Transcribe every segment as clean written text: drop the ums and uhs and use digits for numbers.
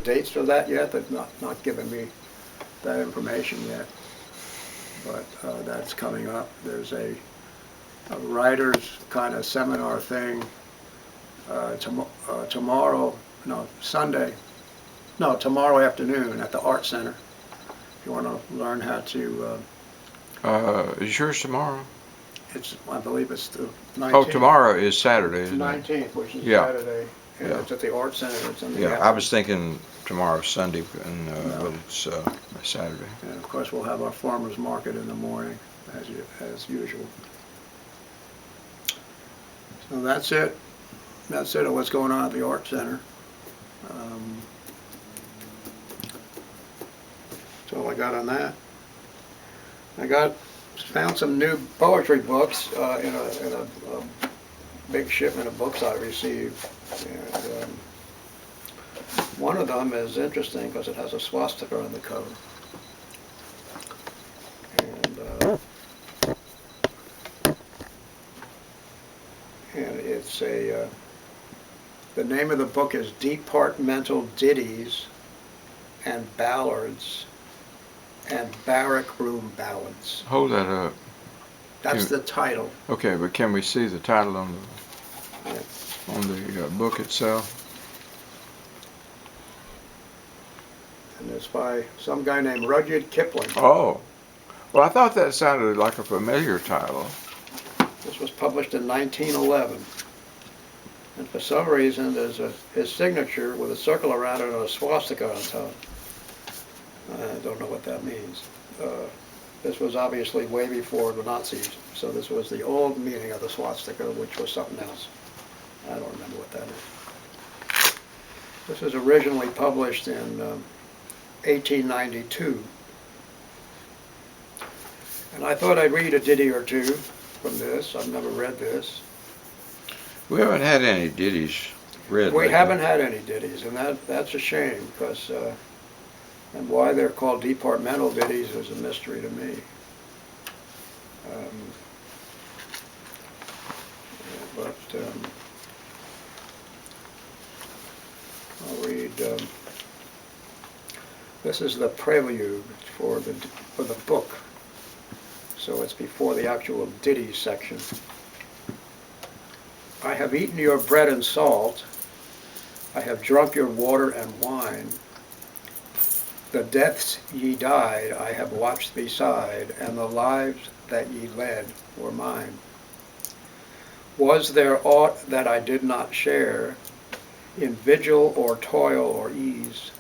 dates for that yet. They've not given me that information yet. But that's coming up. There's a writer's kind of seminar thing tomorrow afternoon at the Art Center. If you want to learn how to... is yours tomorrow? I believe it's the 19th. Oh, tomorrow is Saturday, isn't it? 19th, which is Yeah. Saturday. And Yeah. it's at the Art Center. It's in the Yeah, I was thinking tomorrow's Sunday, and No. but it's Saturday. And of course, we'll have our farmers market in the morning, as usual. So that's it. That's it of what's going on at the Art Center. That's all I got on that. I found some new poetry books in a big shipment of books I received. And one of them is interesting because it has a swastika on the cover. And it's the name of the book is Departmental Ditties and Ballads and Barrack Room Ballads. Hold that up. That's the title. Okay, but can we see the title on Yeah. the book itself? And it's by some guy named Rudyard Kipling. Oh, well, I thought that sounded like a familiar title. This was published in 1911. And for some reason, there's his signature with a circle around it and a swastika on top. I don't know what that means. This was obviously way before the Nazis, so this was the old meaning of the swastika, which was something else. I don't remember what that is. This was originally published in 1892. And I thought I'd read a ditty or two from this. I've never read this. We haven't had any ditties read We lately. haven't had any ditties, and that's a shame, because and why they're called departmental ditties is a mystery to me. I'll read. This is the prelude for the book, so it's before the actual ditty section. I have eaten your bread and salt. I have drunk your water and wine. The deaths ye died I have watched beside, and the lives that ye led were mine. Was there aught that I did not share, in vigil or toil or ease?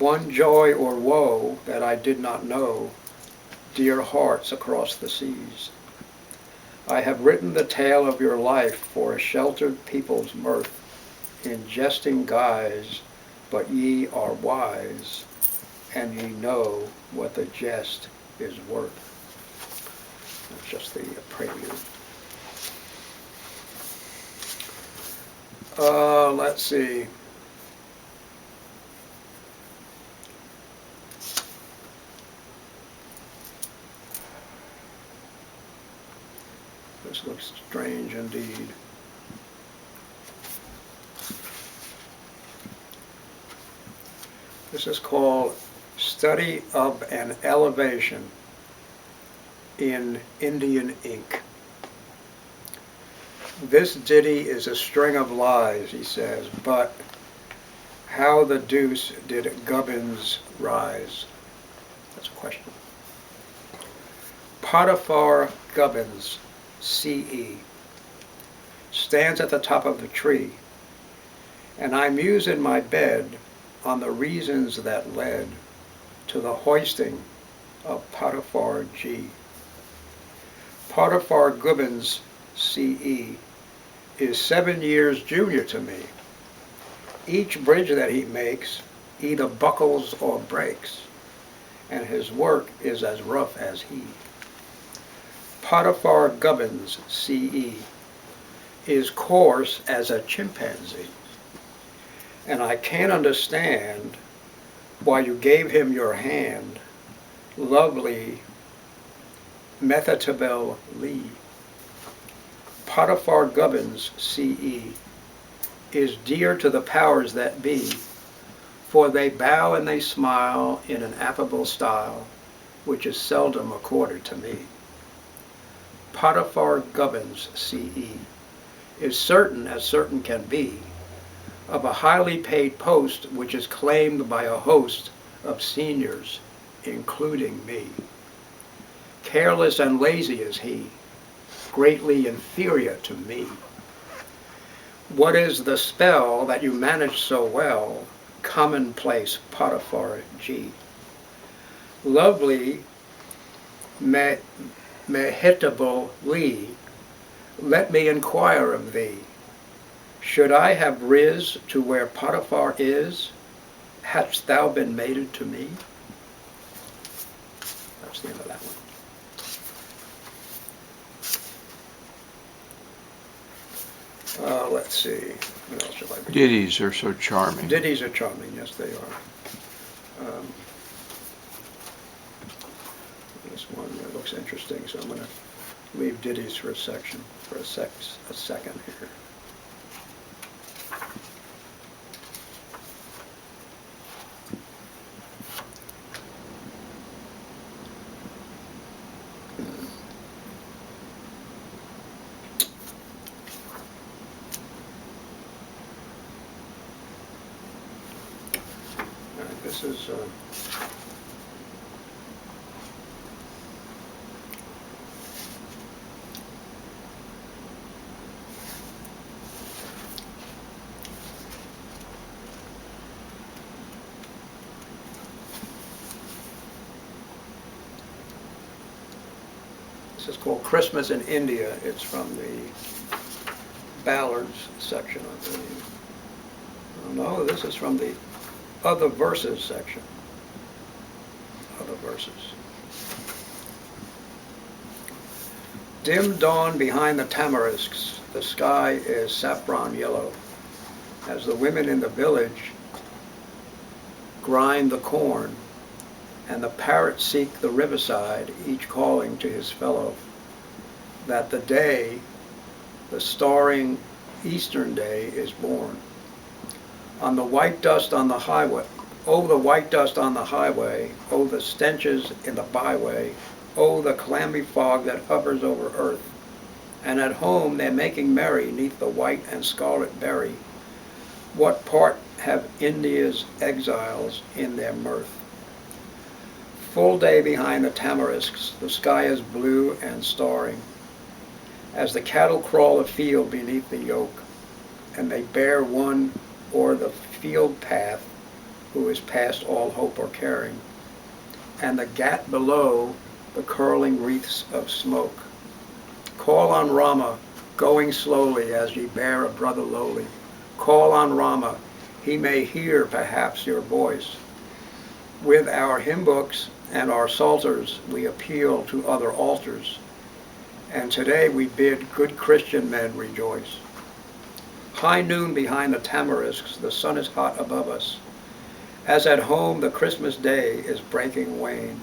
One joy or woe that I did not know, dear hearts across the seas? I have written the tale of your life for a sheltered people's mirth, in jesting guise, but ye are wise, and ye know what the jest is worth. That's just the prelude. Let's see. This looks strange indeed. This is called Study of an Elevation in Indian Ink. This ditty is a string of lies, he says, but how the deuce did Gubbins rise? That's a question. Potiphar Gubbins, C.E., stands at the top of the tree, and I muse in my bed on the reasons that led to the hoisting of Potiphar G. Potiphar Gubbins, C.E., is 7 years junior to me. Each bridge that he makes either buckles or breaks, and his work is as rough as he. Potiphar Gubbins, C.E., is coarse as a chimpanzee, and I can't understand why you gave him your hand, lovely Methatabel Lee. Potiphar Gubbins, C.E., is dear to the powers that be, For they bow and they smile in an affable style, which is seldom accorded to me. Potiphar Gubbins, C.E., is certain as certain can be, of a highly paid post which is claimed by a host of seniors, including me. Careless and lazy is he, greatly inferior to me. What is the spell that you manage so well, commonplace Potiphar G? Lovely Mehitable Lee, let me inquire of thee. Should I have riz to where Potiphar is, hadst thou been mated to me? That's the end of that one. Let's see. What else shall I read? Ditties are so charming. Ditties are charming, yes they are. This one looks interesting, so I'm going to leave ditties for a second here. This is called Christmas in India. It's from the Ballads section, I believe. Oh, no, this is from the Other Verses section. Other Verses. Dim dawn behind the tamarisks, the sky is saffron yellow, as the women in the village grind the corn, and the parrots seek the riverside, each calling to his fellow, that the day, the staring Eastern day, is born. On the white dust on the highway, oh the white dust on the highway, oh the stenches in the byway, oh the clammy fog that hovers over earth. And at home they're making merry neath the white and scarlet berry. What part have India's exiles in their mirth? Full day behind the tamarisks, the sky is blue and starring, as the cattle crawl afield beneath the yoke, and they bear one o'er the field path who is past all hope or caring, and the ghat below the curling wreaths of smoke. Call on Rama, going slowly as ye bear a brother lowly. Call on Rama, he may hear perhaps your voice. With our hymn books and our psalters we appeal to other altars, and today we bid good Christian men rejoice. High noon behind the tamarisks, the sun is hot above us, as at home the Christmas day is breaking wane.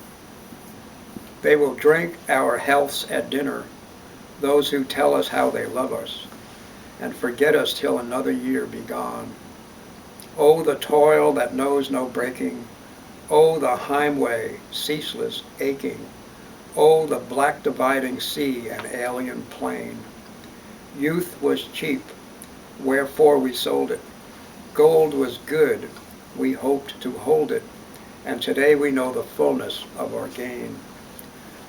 They will drink our healths at dinner, those who tell us how they love us, and forget us till another year be gone. Oh, the toil that knows no breaking, oh, the highway ceaseless aching, oh, the black dividing sea and alien plain. Youth was cheap, wherefore we sold it. Gold was good, we hoped to hold it, and today we know the fullness of our gain.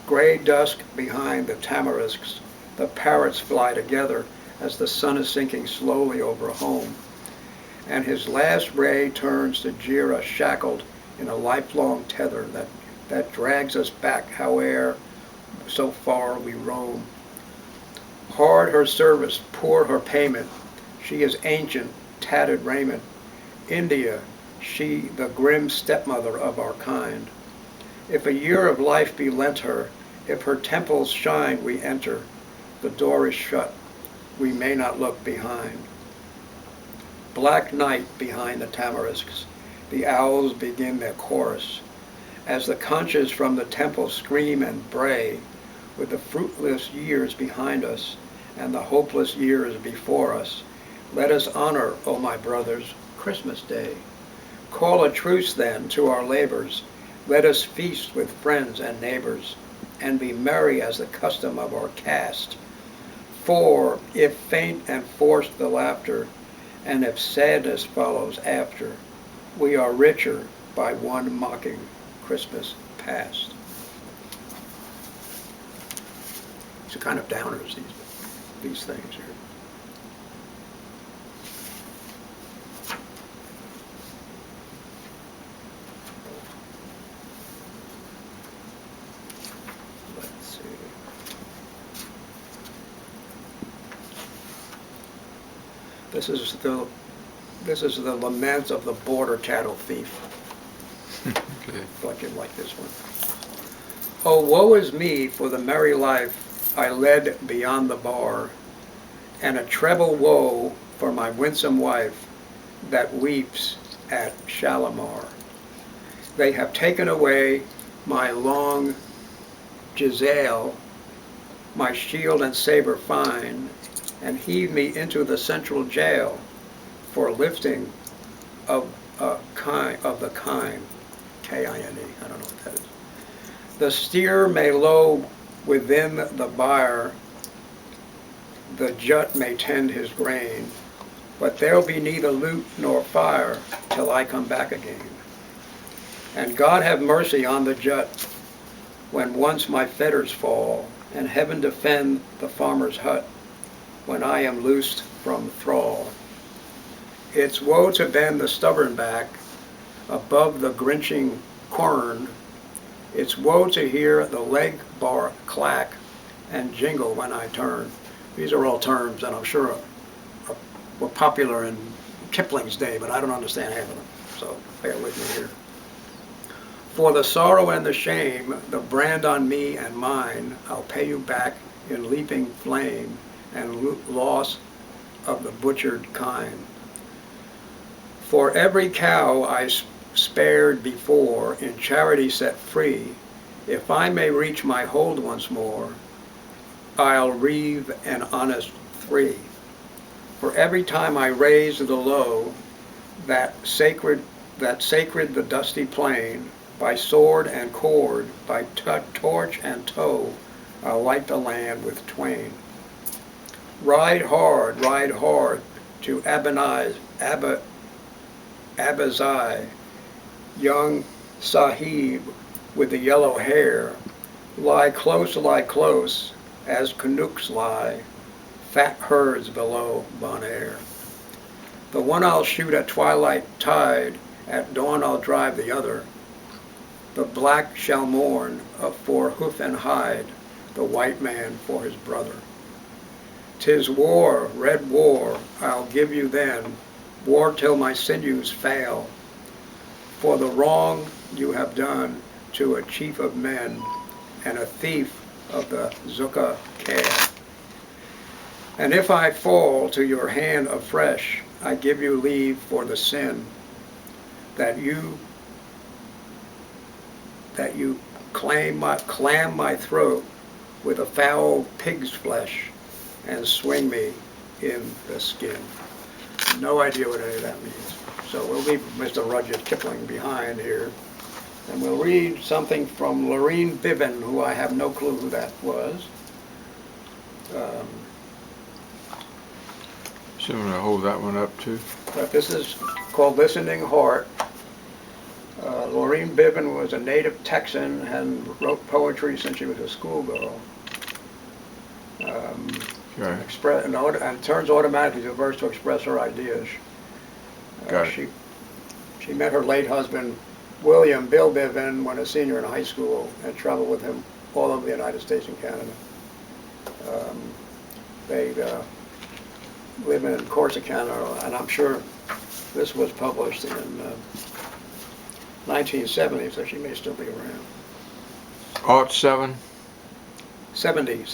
Gray dusk behind the tamarisks, the parrots fly together as the sun is sinking slowly over home, and his last ray turns to jeer us shackled in a lifelong tether that drags us back howe'er so far we roam. Hard her service, poor her payment, she is ancient, tattered raiment. India, she the grim stepmother of our kind. If a year of life be lent her, if her temples shine we enter, the door is shut, we may not look behind. Black night behind the tamarisks, the owls begin their chorus, as the conches from the temple scream and bray, with the fruitless years behind us and the hopeless years before us. Let us honor, O my brothers, Christmas Day. Call a truce then to our labors. Let us feast with friends and neighbors, and be merry as the custom of our caste. For if faint and forced the laughter, and if sadness follows after, we are richer by one mocking Christmas past. It's a kind of downers, these things here. Let's see. This is the lament of the border cattle thief. Okay. Thought you'd like this one. Oh, woe is me for the merry life I led beyond the bar, and a treble woe for my winsome wife that weeps at Shalimar. They have taken away my long Giselle, my shield and saber fine, and heaved me into the central jail for lifting of the kine, K-I-N-E, I don't know what that is. The steer may low within the byre, the jut may tend his grain, but there'll be neither loot nor fire till I come back again. And God have mercy on the jut when once my fetters fall, and heaven defend the farmer's hut when I am loosed from thrall. It's woe to bend the stubborn back above the grinching quern. It's woe to hear the leg bar clack and jingle when I turn. These are all terms that I'm sure were popular in Kipling's day, but I don't understand half of them, so bear with me here. For the sorrow and the shame, the brand on me and mine, I'll pay you back in leaping flame and loss of the butchered kine. For every cow I spared before, in charity set free, if I may reach my hold once more, I'll reave an honest 3. For every time I raise the low, that sacred the dusty plain, by sword and cord, by torch and tow, I'll light the land with twain. Ride hard to Abazai, young Sahib with the yellow hair, lie close, as Canucks lie, fat herds below Bon Air. The one I'll shoot at twilight tide, at dawn I'll drive the other. The black shall mourn for hoof and hide, the white man for his brother. 'Tis war, red war, I'll give you then, war till my sinews fail, for the wrong you have done to a chief of men and a thief of the Zukka care. And if I fall to your hand afresh, I give you leave for the sin that you clam my throat with a foul pig's flesh and swing me in the skin. No idea what any of that means. So we'll leave Mr. Rudyard Kipling behind here. And we'll read something from Lorene Bivin, who I have no clue who that was. So I'm going to hold that one up too. But this is called Listening Heart. Lorene Bivin was a native Texan and wrote poetry since she was a schoolgirl. Okay. And turns automatically to verse to express her ideas. Got it. She met her late husband, William Bill Bivin, when a senior in high school, and traveled with him all over the United States and Canada. They live in Corsicana, and I'm sure this was published in 1970, so she may still be around. 07? 70.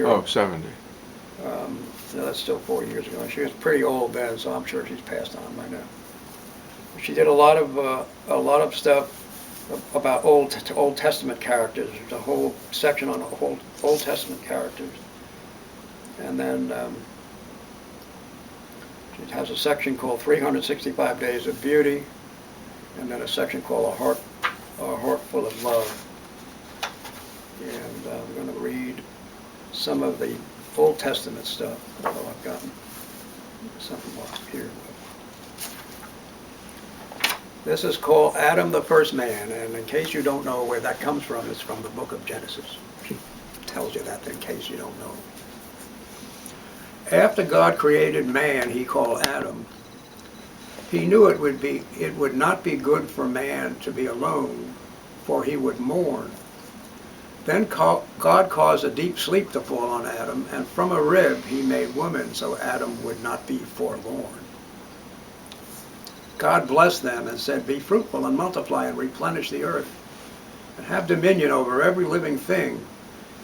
Oh, 70. So that's still 4 years ago. She was pretty old then, so I'm sure she's passed on by now. She did a lot of stuff about Old Testament characters. There's a whole section on Old Testament characters, and then she has a section called 365 Days of Beauty, and then a section called A Heart Full of Love. And I'm going to read some of the Old Testament stuff, although I've gotten something up here. This is called Adam the First Man, and in case you don't know where that comes from, it's from the book of Genesis. It tells you that in case you don't know. After God created man, he called Adam. He knew it would not be good for man to be alone, for he would mourn. Then God caused a deep sleep to fall on Adam, and from a rib he made woman, so Adam would not be forlorn. God blessed them and said, "Be fruitful and multiply and replenish the earth, and have dominion over every living thing.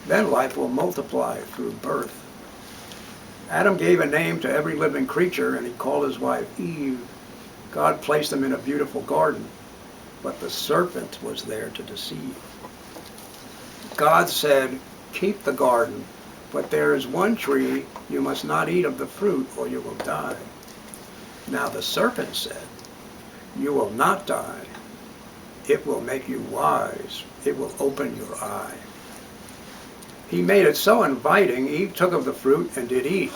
Then life will multiply through birth." Adam gave a name to every living creature, and he called his wife Eve. God placed them in a beautiful garden, but the serpent was there to deceive. God said, "Keep the garden, but there is one tree you must not eat of the fruit, or you will die." Now the serpent said, "You will not die. It will make you wise. It will open your eye." He made it so inviting, Eve took of the fruit and did eat,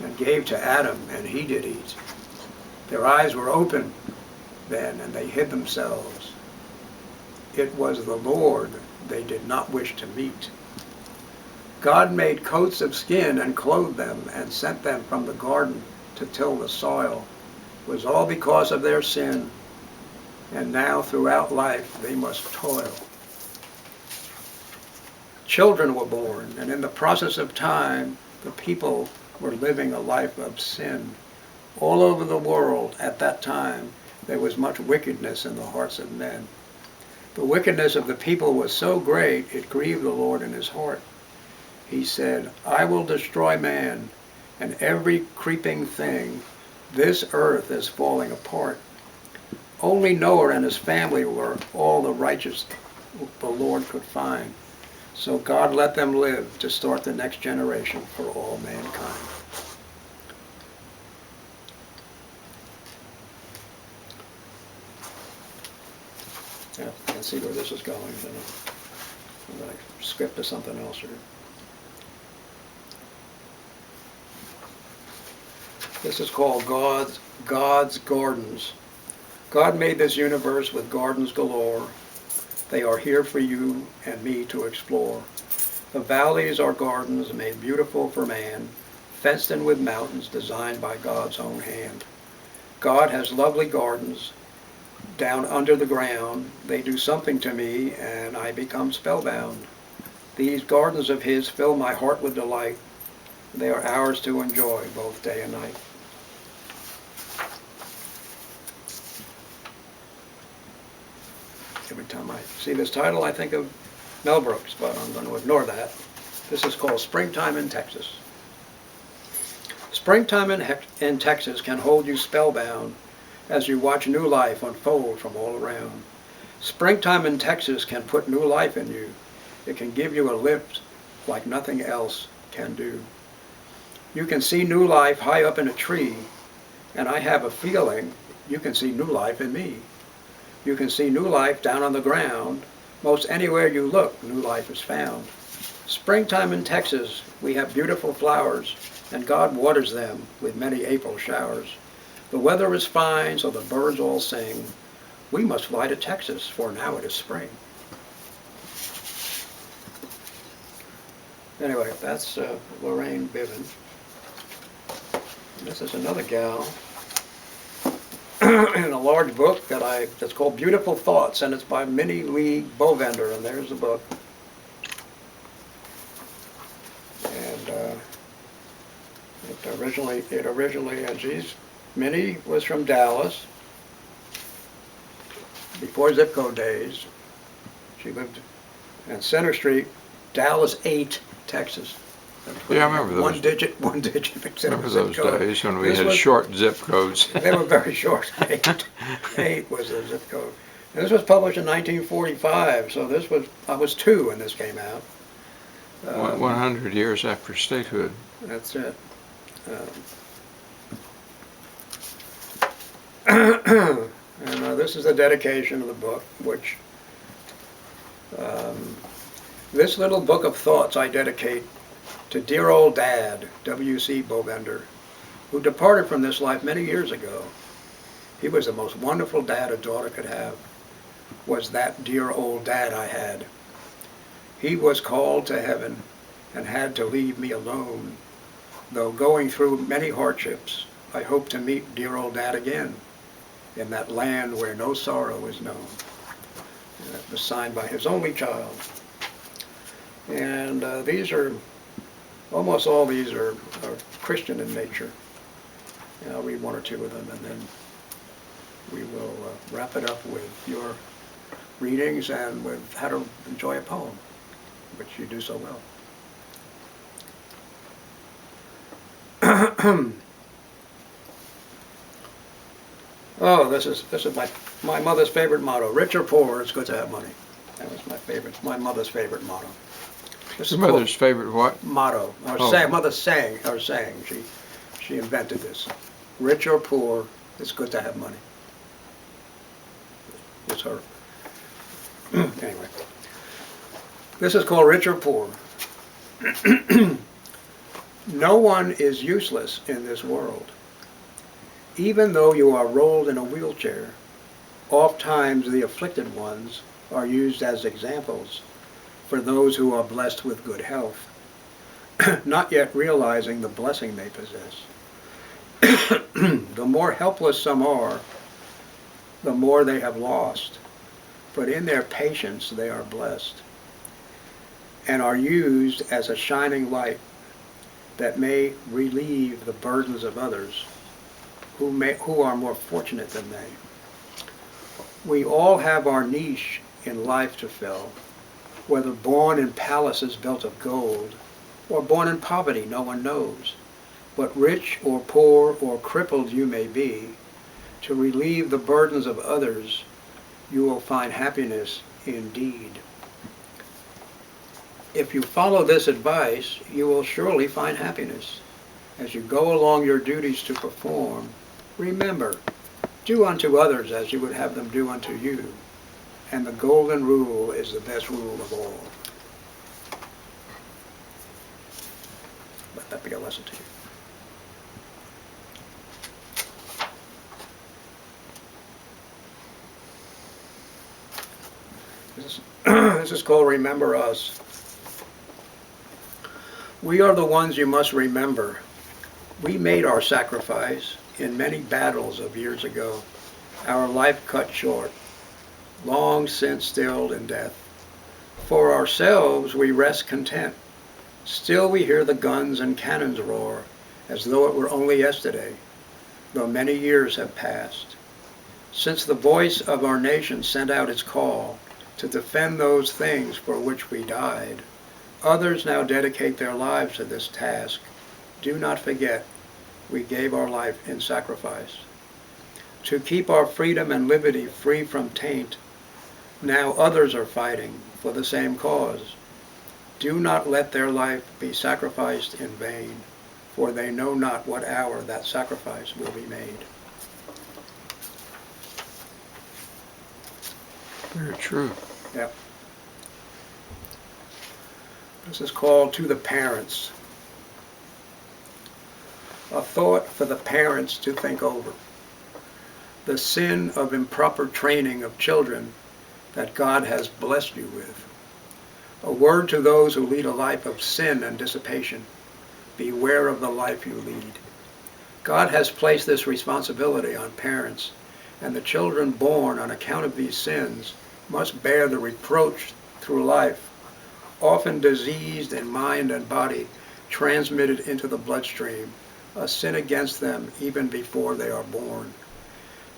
and gave to Adam, and he did eat. Their eyes were open then, and they hid themselves. It was the Lord they did not wish to meet. God made coats of skin and clothed them, and sent them from the garden to till the soil. It was all because of their sin, and now throughout life they must toil. Children were born, and in the process of time, the people were living a life of sin. All over the world at that time, there was much wickedness in the hearts of men. The wickedness of the people was so great, it grieved the Lord in his heart. He said, "I will destroy man and every creeping thing. This earth is falling apart." Only Noah and his family were all the righteous the Lord could find. So God let them live to start the next generation for all mankind. Yeah, I can see where this is going. I'm going to skip to something else here. This is called God's Gardens. God made this universe with gardens galore. They are here for you and me to explore. The valleys are gardens made beautiful for man, fenced in with mountains designed by God's own hand. God has lovely gardens down under the ground. They do something to me, and I become spellbound. These gardens of his fill my heart with delight. They are ours to enjoy both day and night. Every time I see this title, I think of Mel Brooks, but I'm going to ignore that. This is called Springtime in Texas. Springtime in Texas can hold you spellbound as you watch new life unfold from all around. Springtime in Texas can put new life in you. It can give you a lift like nothing else can do. You can see new life high up in a tree, and I have a feeling you can see new life in me. You can see new life down on the ground. Most anywhere you look, new life is found. Springtime in Texas, we have beautiful flowers, and God waters them with many April showers. The weather is fine, so the birds all sing. We must fly to Texas, for now it is spring. Anyway, that's Lorraine Biven. This is another gal in a large book that's called Beautiful Thoughts, and it's by Minnie Lee Bovender, and there's the book. And it originally, and Minnie was from Dallas before zip code days. She lived on Center Street, Dallas 8, Texas. Yeah, I remember those. One digit. Remember those days when we had short zip codes. They were very short. 8 was the zip code. And this was published in 1945, so I was 2 when this came out. 100 years after statehood. That's it. And this is the dedication of the book, which this little book of thoughts I dedicate to dear old Dad, W.C. Bovender, who departed from this life many years ago. He was the most wonderful dad a daughter could have, was that dear old dad I had. He was called to heaven and had to leave me alone. Though going through many hardships, I hope to meet dear old Dad again in that land where no sorrow is known. And it was signed by his only child. And these are, almost all these are Christian in nature. And I'll read one or two of them, and then we will wrap it up with your readings and with how to enjoy a poem, which you do so well. Oh, this is my mother's favorite motto. Rich or poor, it's good to have money. That was my mother's favorite motto. Your mother's favorite what? Motto. Mother's saying. She invented this. Rich or poor, it's good to have money. It's her. Anyway. This is called Rich or Poor. No one is useless in this world. Even though you are rolled in a wheelchair, oft-times the afflicted ones are used as examples for those who are blessed with good health, not yet realizing the blessing they possess. The more helpless some are, the more they have lost, but in their patience they are blessed, and are used as a shining light that may relieve the burdens of others who are more fortunate than they. We all have our niche in life to fill, whether born in palaces built of gold, or born in poverty, no one knows. But rich or poor or crippled you may be, to relieve the burdens of others, you will find happiness indeed. If you follow this advice, you will surely find happiness. As you go along your duties to perform, remember, do unto others as you would have them do unto you. And the golden rule is the best rule of all. Let that be a lesson to you. This is called Remember Us. We are the ones you must remember. We made our sacrifice in many battles of years ago, our life cut short, long since stilled in death. For ourselves we rest content. Still we hear the guns and cannons roar, as though it were only yesterday, though many years have passed. Since the voice of our nation sent out its call to defend those things for which we died, others now dedicate their lives to this task. Do not forget, we gave our life in sacrifice. To keep our freedom and liberty free from taint, now others are fighting for the same cause. Do not let their life be sacrificed in vain, for they know not what hour that sacrifice will be made. Very true. Yep. This is called To the Parents. A thought for the parents to think over. The sin of improper training of children that God has blessed you with. A word to those who lead a life of sin and dissipation. Beware of the life you lead. God has placed this responsibility on parents, and the children born on account of these sins must bear the reproach through life, often diseased in mind and body, transmitted into the bloodstream, a sin against them even before they are born.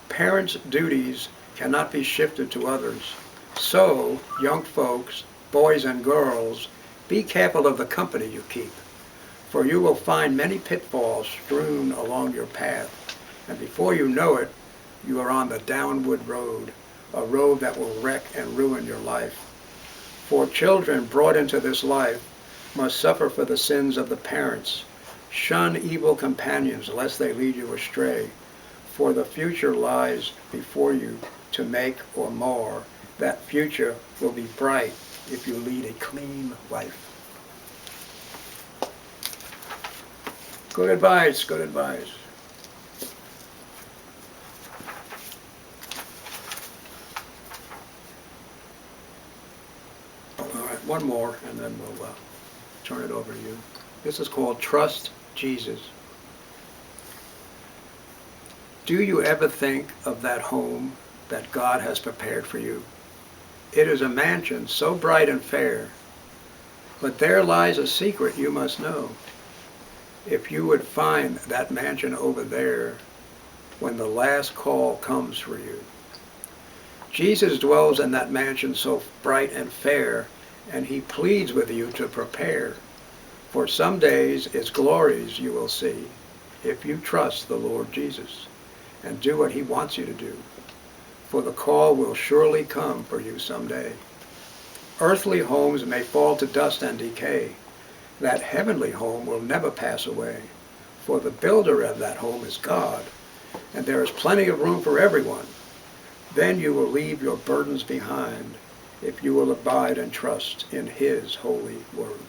Parents' duties cannot be shifted to others. So, young folks, boys and girls, be careful of the company you keep, for you will find many pitfalls strewn along your path, and before you know it, you are on the downward road, a road that will wreck and ruin your life. For children brought into this life must suffer for the sins of the parents. Shun evil companions lest they lead you astray. for the future lies before you to make or mar. That future will be bright if you lead a clean life. Good advice, good advice. All right, one more, and then we'll turn it over to you. This is called Trust Jesus. Do you ever think of that home that God has prepared for you? It is a mansion so bright and fair, but there lies a secret you must know. If you would find that mansion over there when the last call comes for you. Jesus dwells in that mansion so bright and fair, and he pleads with you to prepare. For some days its glories you will see if you trust the Lord Jesus and do what he wants you to do. For the call will surely come for you someday. Earthly homes may fall to dust and decay. That heavenly home will never pass away. For the builder of that home is God, and there is plenty of room for everyone. Then you will leave your burdens behind if you will abide and trust in his holy word.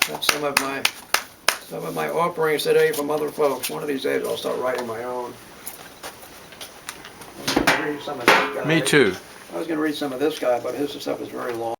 That's some of my offerings today from other folks. One of these days I'll start writing my own. I'm gonna read some of this guy. Me too. I was going to read some of this guy, but his stuff is very long.